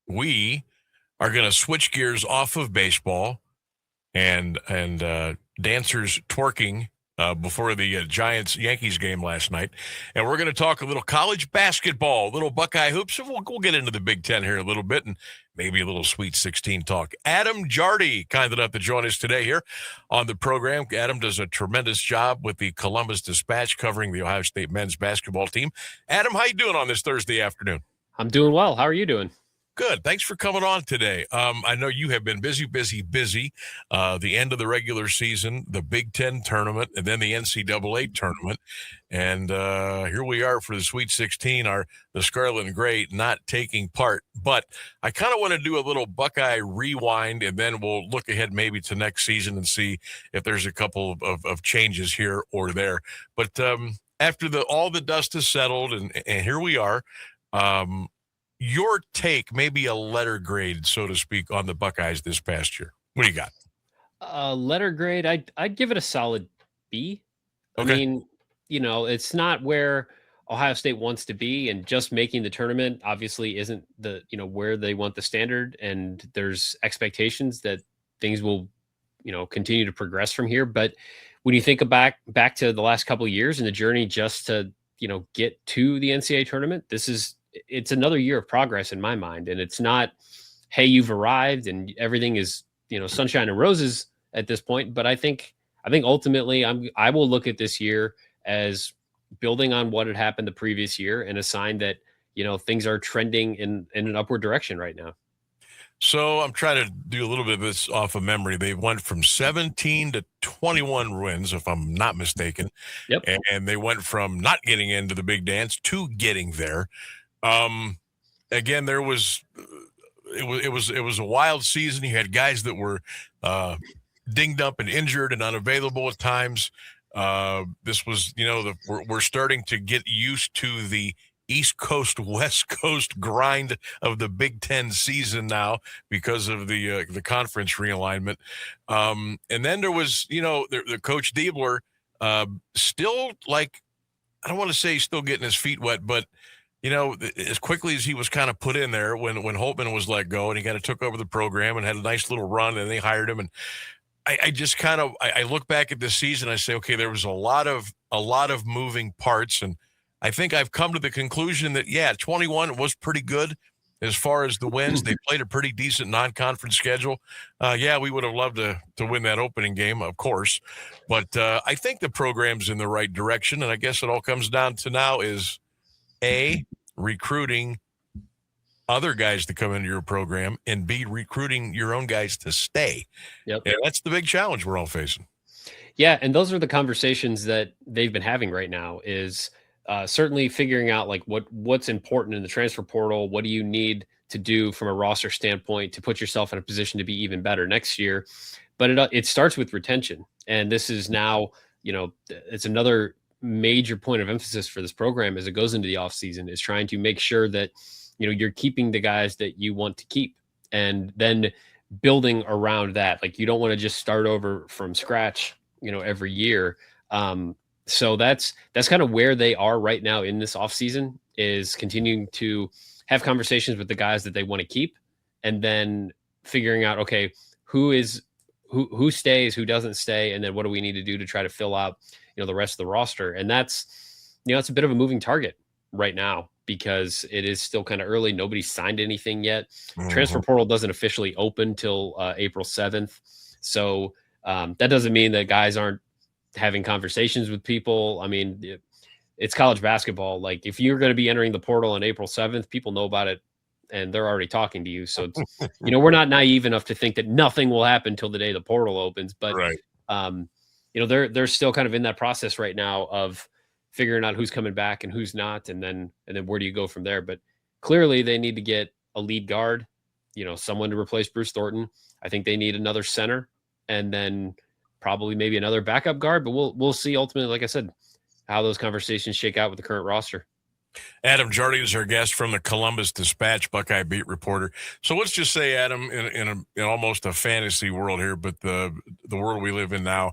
we are going to switch gears off of baseball and dancers twerking before the Giants-Yankees game last night. And we're going to talk a little college basketball, a little Buckeye hoops, and we'll get into the Big Ten here a little bit and maybe a little Sweet 16 talk. Adam Jardy, kind enough to join us today here on the program. Adam does a tremendous job with the Columbus Dispatch covering the Ohio State men's basketball team. Adam, how you doing on this Thursday afternoon? I'm doing well. How are you doing? Good. Thanks for coming on today. I know you have been busy. The end of the regular season, the Big Ten tournament, and then the NCAA tournament. And here we are for the Sweet 16, the Scarlet and Gray not taking part. But I kind of want to do a little Buckeye rewind, and then we'll look ahead maybe to next season and see if there's a couple of changes here or there. But after all the dust has settled, and here we are, your take, maybe a letter grade, so to speak, on the Buckeyes this past year. What do you got? Letter grade, I'd give it a solid B. Okay. I mean, it's not where Ohio State wants to be, and just making the tournament obviously isn't where they want the standard, and there's expectations that things will, continue to progress from here. But when you think back to the last couple of years and the journey just to, get to the NCAA tournament, it's another year of progress in my mind. And it's not, hey, you've arrived and everything is, sunshine and roses at this point. But I think ultimately I will look at this year as building on what had happened the previous year and a sign that, things are trending in an upward direction right now. So I'm trying to do a little bit of this off of memory. They went from 17 to 21 wins, if I'm not mistaken. Yep. And they went from not getting into the big dance to getting there. Again, it was a wild season. You had guys that were dinged up and injured and unavailable at times. This was, we're starting to get used to the East Coast, West Coast grind of the Big Ten season now because of the conference realignment. And then there was, the Coach Diebler still, like, I don't want to say he's still getting his feet wet, but as quickly as he was kind of put in there when Holtman was let go and he kind of took over the program and had a nice little run and they hired him. And I just kind of, I look back at this season, I say, okay, there was a lot of moving parts. And I think I've come to the conclusion that, 21 was pretty good as far as the wins. They played a pretty decent non-conference schedule. We would have loved to win that opening game, of course. But I think the program's in the right direction. And I guess it all comes down to now is, A, recruiting other guys to come into your program, and B, recruiting your own guys to stay. Yep. And that's the big challenge we're all facing. Yeah, and those are the conversations that they've been having right now is certainly figuring out like what's important in the transfer portal. What do you need to do from a roster standpoint to put yourself in a position to be even better next year? But it starts with retention. And this is now, it's another major point of emphasis for this program as it goes into the offseason is trying to make sure that, you're keeping the guys that you want to keep and then building around that. Like you don't want to just start over from scratch, every year. So that's kind of where they are right now in this offseason is continuing to have conversations with the guys that they want to keep and then figuring out, okay, who stays, who doesn't stay, and then what do we need to do to try to fill out, the rest of the roster. And that's, it's a bit of a moving target right now because it is still kind of early. Nobody's signed anything yet. Mm-hmm. Transfer portal doesn't officially open till April 7th. So that doesn't mean that guys aren't having conversations with people. I mean, it's college basketball. Like if you're going to be entering the portal on April 7th, people know about it and they're already talking to you. So, it's, we're not naive enough to think that nothing will happen till the day the portal opens, but right. They're still kind of in that process right now of figuring out who's coming back and who's not. And then where do you go from there? But clearly they need to get a lead guard, someone to replace Bruce Thornton. I think they need another center and then probably maybe another backup guard, but we'll see ultimately, like I said, how those conversations shake out with the current roster. Adam Jardy is our guest from the Columbus Dispatch, Buckeye beat reporter. So let's just say, Adam, in almost a fantasy world here, but the world we live in now,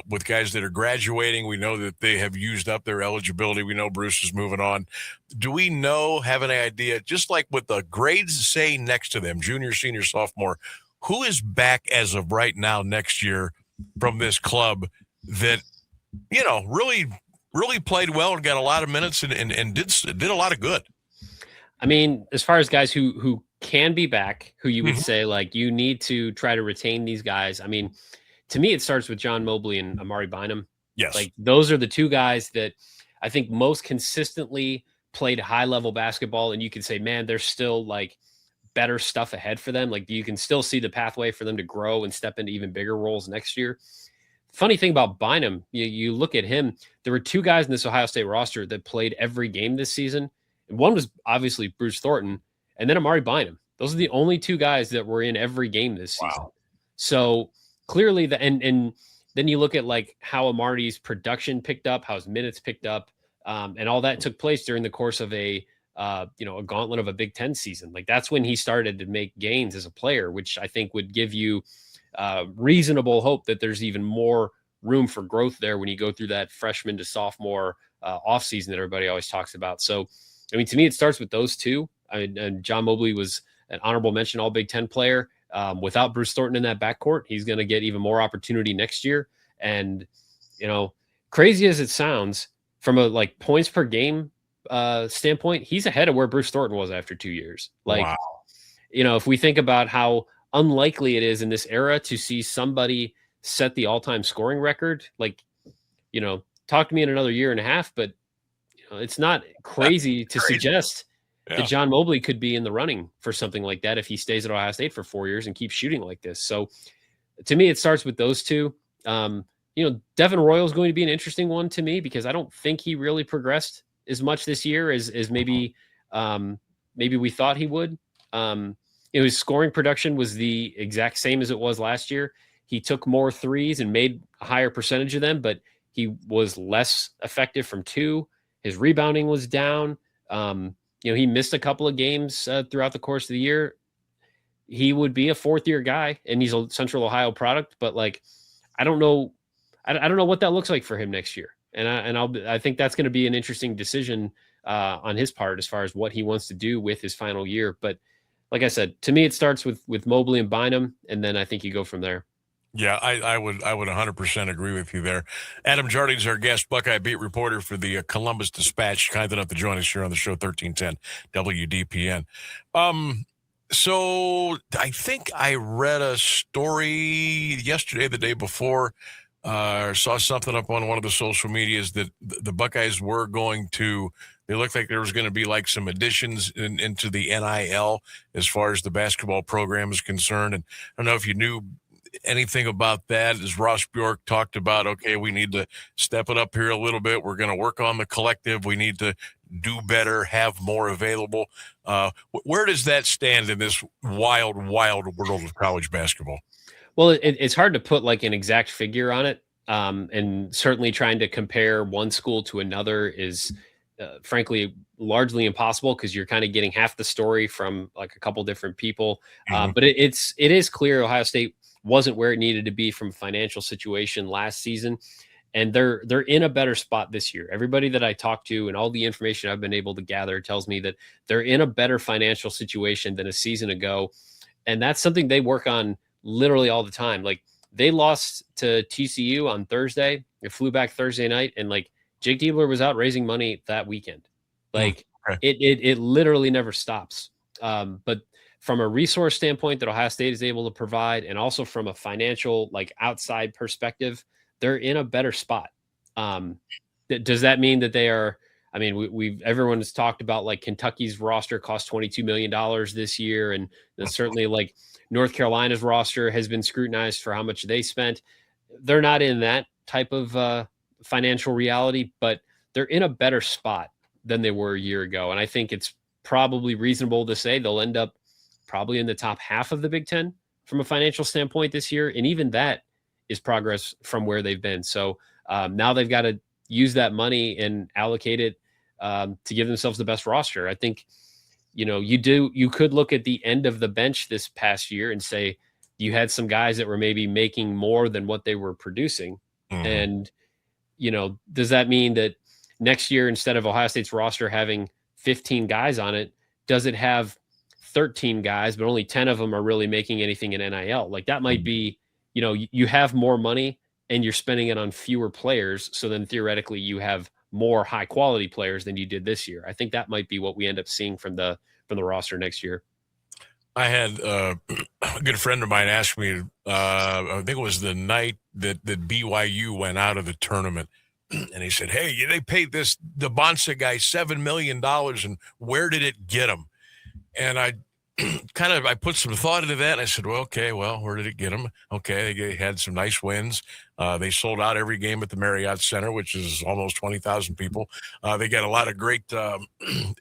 with guys that are graduating, we know that they have used up their eligibility. We know Bruce is moving on. Do we have an idea, just like what the grades say next to them, junior, senior, sophomore, who is back as of right now next year from this club that, really played well and got a lot of minutes and did a lot of good? I mean, as far as guys who can be back, who you would say like you need to try to retain these guys. I mean, to me, it starts with John Mobley and Amari Bynum. Yes. Like those are the two guys that I think most consistently played high level basketball. And you can say, man, there's still like better stuff ahead for them. Like you can still see the pathway for them to grow and step into even bigger roles next year. Funny thing about Bynum, you look at him, there were two guys in this Ohio State roster that played every game this season. And one was obviously Bruce Thornton and then Amari Bynum. Those are the only two guys that were in every game this season. Wow. So clearly and then you look at like how Amari's production picked up, how his minutes picked up, and all that took place during the course of a gauntlet of a Big Ten season. Like that's when he started to make gains as a player, which I think would give you reasonable hope that there's even more room for growth there when you go through that freshman to sophomore offseason that everybody always talks about. So, I mean, to me, it starts with those two. And John Mobley was an honorable mention All Big Ten player. Without Bruce Thornton in that backcourt, he's going to get even more opportunity next year. And, crazy as it sounds, from a like points per game standpoint, he's ahead of where Bruce Thornton was after 2 years. Like, wow. If we think about how unlikely it is in this era to see somebody set the all-time scoring record, like, talk to me in another year and a half, but it's not crazy to suggest that John Mobley could be in the running for something like that if he stays at Ohio State for 4 years and keeps shooting like this. So to me, it starts with those two. Devin Royal is going to be an interesting one to me because I don't think he really progressed as much this year as maybe we thought he would. His scoring production was the exact same as it was last year. He took more threes and made a higher percentage of them, but he was less effective from two. His rebounding was down. He missed a couple of games throughout the course of the year. He would be a fourth-year guy, and he's a Central Ohio product. But like, I don't know what that looks like for him next year. And I think that's going to be an interesting decision on his part as far as what he wants to do with his final year. But like I said, to me, it starts with Mobley and Bynum, and then I think you go from there. Yeah, I would 100% agree with you there. Adam Jardy is our guest, Buckeye beat reporter for the Columbus Dispatch, kind enough to join us here on the show, 1310 WDPN. So I think I read a story yesterday, the day before, saw something up on one of the social medias that the Buckeyes were going to. They looked like there was going to be like some additions into the NIL as far as the basketball program is concerned. And I don't know if you knew anything about that. As Ross Bjork talked about, okay, we need to step it up here a little bit. We're going to work on the collective. We need to do better, have more available. Where does that stand in this wild world of college basketball? Well, it's hard to put like an exact figure on it. And certainly trying to compare one school to another is frankly largely impossible because you're kind of getting half the story from like a couple different people. But it is clear Ohio State wasn't where it needed to be from a financial situation last season. And they're in a better spot this year. Everybody that I talked to and all the information I've been able to gather tells me that they're in a better financial situation than a season ago. And that's something they work on literally all the time. Like they lost to TCU on Thursday. They flew back Thursday night, and like Jake Diebler was out raising money that weekend. Like it literally never stops. But from a resource standpoint that Ohio State is able to provide, and also from a financial, like outside perspective, they're in a better spot. Does that mean that they are? I mean, everyone has talked about like Kentucky's roster cost $22 million this year. And certainly like North Carolina's roster has been scrutinized for how much they spent. They're not in that type of financial reality, but they're in a better spot than they were a year ago. And I think it's probably reasonable to say they'll end up probably in the top half of the Big Ten from a financial standpoint this year. And even that is progress from where they've been. So now they've got to use that money and allocate it to give themselves the best roster. I think, you could look at the end of the bench this past year and say you had some guys that were maybe making more than what they were producing. Mhm. And, does that mean that next year, instead of Ohio State's roster having 15 guys on it, does it have 13 guys, but only 10 of them are really making anything in NIL? Like that might be, you have more money and you're spending it on fewer players. So then theoretically you have more high quality players than you did this year. I think that might be what we end up seeing from the roster next year. I had a good friend of mine ask me, I think it was the night that BYU went out of the tournament, and he said, "Hey, they paid this DeBonsa guy $7 million, and where did it get him?" And I I put some thought into that. And I said, well, okay, well, where did it get them? Okay, they had some nice wins. They sold out every game at the Marriott Center, which is almost 20,000 people. They got a lot of great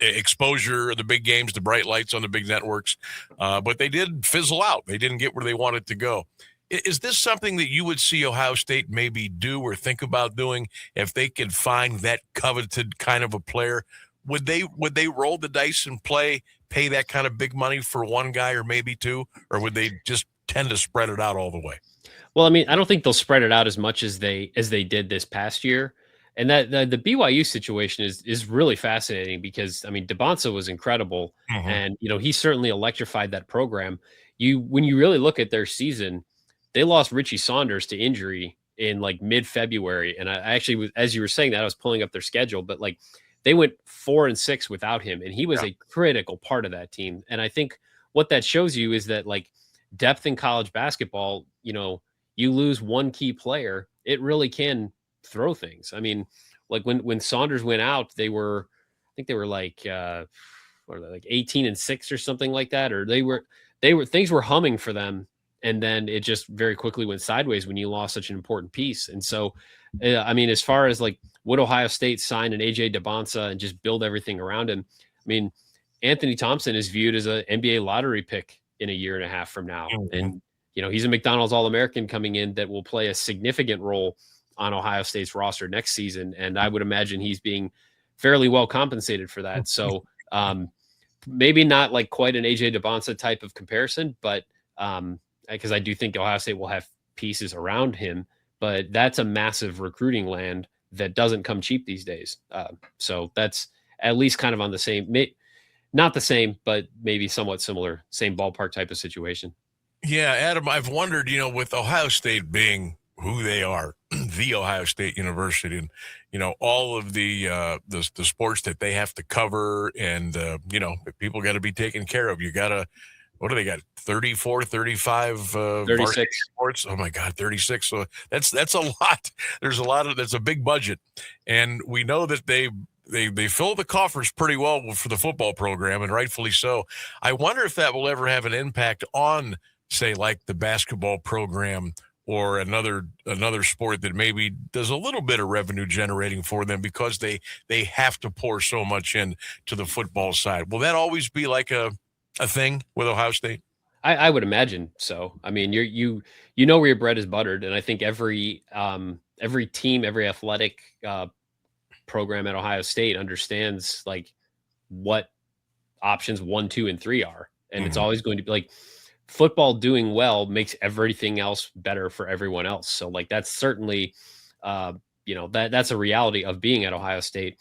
exposure of the big games, the bright lights on the big networks. But they did fizzle out. They didn't get where they wanted to go. Is this something that you would see Ohio State maybe do or think about doing if they could find that coveted kind of a player? Would they roll the dice and pay that kind of big money for one guy or maybe two, or would they just tend to spread it out all the way? Well, I mean, I don't think they'll spread it out as much as they did this past year. And that the BYU situation is really fascinating because I mean, DeBonsa was incredible, Mm-hmm. and he certainly electrified that program. When you really look at their season, they lost Richie Saunders to injury in like mid-February, and I actually was, as you were saying that, I was pulling up their schedule, but like they went 4-6 without him, and he was Yeah. a critical part of that team. And I think what that shows you is that like depth in college basketball, you lose one key player, it really can throw things. I mean, like when Saunders went out, I think they were like what are they, like 18-6 or something like that, or they were things were humming for them, and then it just very quickly went sideways when you lost such an important piece. And so, I mean, as far as like would Ohio State sign an AJ DeBonsa and just build everything around him? I mean, Anthony Thompson is viewed as an NBA lottery pick in a year and a half from now, Mm-hmm. and he's a McDonald's All-American coming in that will play a significant role on Ohio State's roster next season. And I would imagine he's being fairly well compensated for that. So maybe not like quite an AJ DeBonsa type of comparison, but because I do think Ohio State will have pieces around him, but that's a massive recruiting land that doesn't come cheap these days. So that's at least kind of on the same, not the same, but maybe somewhat similar, same ballpark type of situation. Yeah, Adam, I've wondered, with Ohio State being who they are, the Ohio State University, and all of the sports that they have to cover, and people got to be taken care of. You got to, what do they got? 34, 35 varsity 36. sports. Oh my God, 36. So that's a lot. That's a big budget, and we know that they fill the coffers pretty well for the football program, and rightfully so. I wonder if that will ever have an impact on, say, like the basketball program or another sport that maybe does a little bit of revenue generating for them because they have to pour so much in to the football side. Will that always be like a thing with Ohio State? I would imagine so. I mean, you know where your bread is buttered, and I think every team, every athletic program at Ohio State understands like what options 1, 2, and 3 are, and it's Mm-hmm. always going to be like football doing well makes everything else better for everyone else. So like that's certainly that's a reality of being at Ohio State.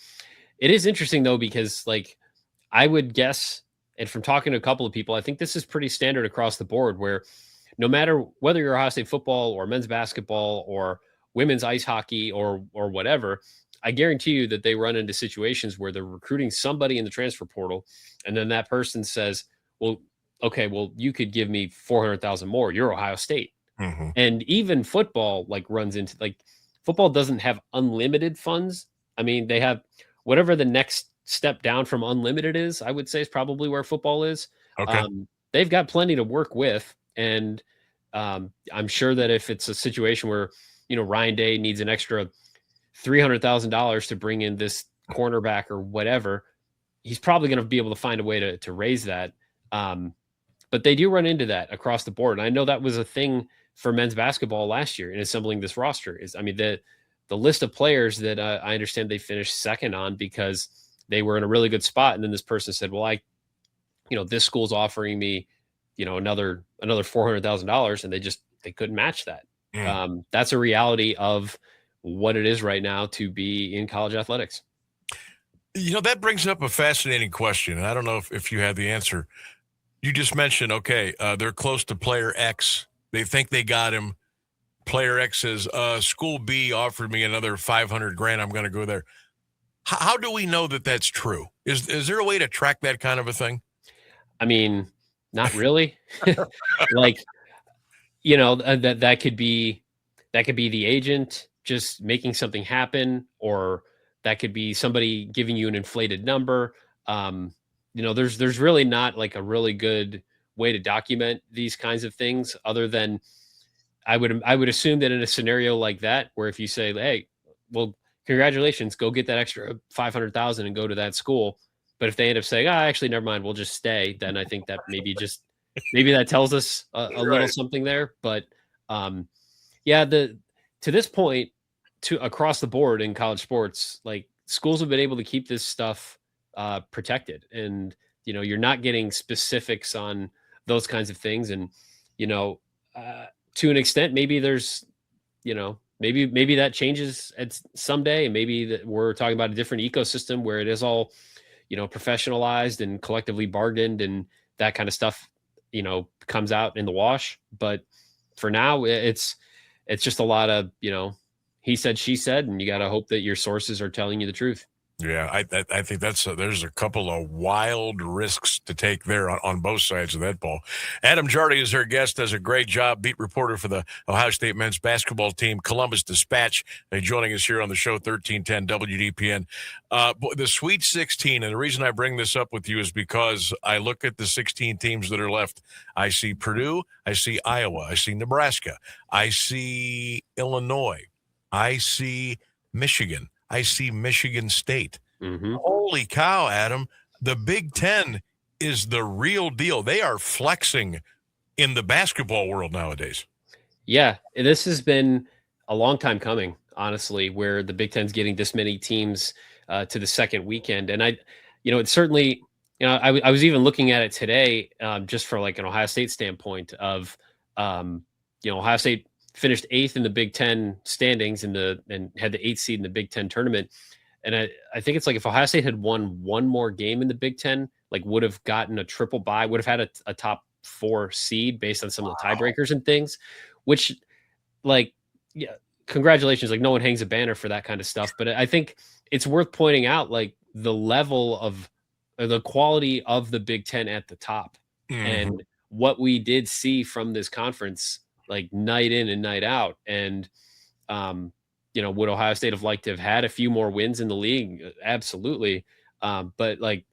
It is interesting though because like I would guess, and from talking to a couple of people, I think this is pretty standard across the board where no matter whether you're Ohio State football or men's basketball or women's ice hockey or whatever, I guarantee you that they run into situations where they're recruiting somebody in the transfer portal, and then that person says, "Well, okay, well, you could give me 400,000 more. You're Ohio State." Mm-hmm. And even football like runs into like football doesn't have unlimited funds. I mean, they have whatever the next step down from unlimited is, I would say is probably where football is. Okay. They've got plenty to work with. And I'm sure that if it's a situation where, Ryan Day needs an extra $300,000 to bring in this cornerback or whatever, he's probably going to be able to find a way to raise that. But they do run into that across the board. And I know that was a thing for men's basketball last year in assembling this roster. I mean, the list of players that I understand they finished second on because they were in a really good spot. And then this person said, well, this school's offering me, another $400,000, and they couldn't match that. That's a reality of what it is right now to be in college athletics. That brings up a fascinating question, and I don't know if you have the answer. You just mentioned, okay, they're close to player X. They think they got him. Player X says, school B offered me another $500,000. I'm going to go there. How do we know that that's true? Is there a way to track that kind of a thing? I mean, not really. Like, that could be the agent just making something happen, or that could be somebody giving you an inflated number. There's really not like a really good way to document these kinds of things, other than I would assume that in a scenario like that, where if you say, hey, well, congratulations, go get that extra 500,000 and go to that school. But if they end up saying, actually, never mind, we'll just stay, then I think that maybe that tells us a little something there. But to this point, to across the board in college sports, like, schools have been able to keep this stuff protected, and you're not getting specifics on those kinds of things. And to an extent, maybe there's maybe that changes at someday, and maybe that we're talking about a different ecosystem where it is all professionalized and collectively bargained, and that kind of stuff comes out in the wash. But for now, it's just a lot of he said, she said, and you got to hope that your sources are telling you the truth. Yeah, I think there's a couple of wild risks to take there on both sides of that ball. Adam Jardy is our guest, does a great job, beat reporter for the Ohio State men's basketball team, Columbus Dispatch, joining us here on the show, 1310 WDPN. The Sweet 16, and the reason I bring this up with you is because I look at the 16 teams that are left. I see Purdue, I see Iowa, I see Nebraska, I see Illinois, I see Michigan, I see Michigan State. Mm-hmm. Holy cow, Adam. The Big Ten is the real deal. They are flexing in the basketball world nowadays. Yeah, this has been a long time coming, honestly, where the Big Ten's getting this many teams to the second weekend. And it's certainly, I was even looking at it today, just for like an Ohio State standpoint of, Ohio State finished 8th in the Big Ten standings and had the 8th seed in the Big Ten tournament. And I think it's like if Ohio State had won one more game in the Big Ten, like would have gotten a triple bye, would have had a top 4 seed based on some of the tiebreakers and things, which, like, yeah, congratulations. Like, no one hangs a banner for that kind of stuff. But I think it's worth pointing out, like, the level of the quality of the Big Ten at the top, and what we did see from this conference, like, night in and night out. And, would Ohio State have liked to have had a few more wins in the league? Absolutely. But, like,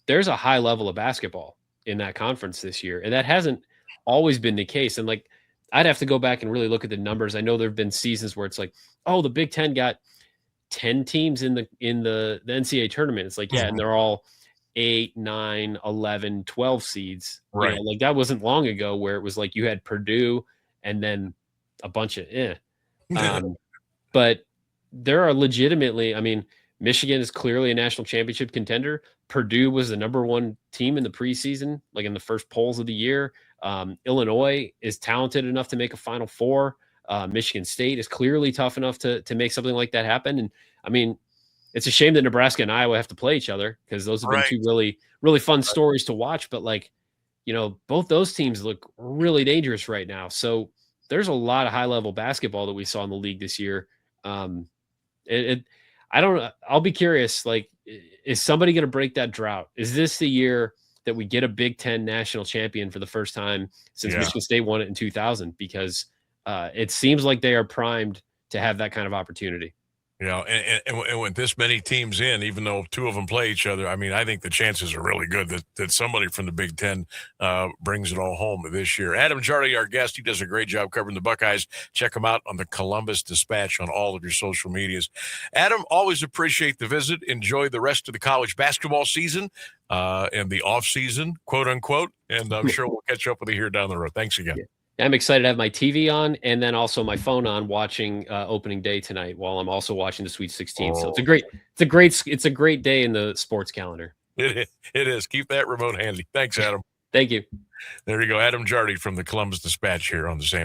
there's a high level of basketball in that conference this year, and that hasn't always been the case. And, like, I'd have to go back and really look at the numbers. I know there've been seasons where it's like, oh, the Big Ten got 10 teams in the NCAA tournament. It's like, yeah, and they're all 8, 9, 11, 12 seeds. Right. Like, that wasn't long ago where it was like you had Purdue and then a bunch of but there are legitimately, I mean, Michigan is clearly a national championship contender. Purdue was the number 1 team in the preseason, like in the first polls of the year. Illinois is talented enough to make a Final Four. Michigan State is clearly tough enough to make something like that happen. And I mean, it's a shame that Nebraska and Iowa have to play each other, because those have been 2 really, really fun stories to watch. But, like, both those teams look really dangerous right now. So there's a lot of high level basketball that we saw in the league this year. I don't know. I'll be curious. Like, is somebody going to break that drought? Is this the year that we get a Big Ten national champion for the first time since Michigan State won it in 2000? Because it seems like they are primed to have that kind of opportunity. And with this many teams in, even though 2 of them play each other, I mean, I think the chances are really good that somebody from the Big Ten brings it all home this year. Adam Jardy, our guest, he does a great job covering the Buckeyes. Check him out on the Columbus Dispatch on all of your social medias. Adam, always appreciate the visit. Enjoy the rest of the college basketball season and the off season, quote unquote. And I'm sure we'll catch up with you here down the road. Thanks again. Yeah, I'm excited to have my TV on and then also my phone on watching opening day tonight while I'm also watching the Sweet 16. So Oh, it's a great day in the sports calendar. it is. Keep that remote handy. Thanks, Adam. Thank you. There you go. Adam Jardy from the Columbus Dispatch here on the Sam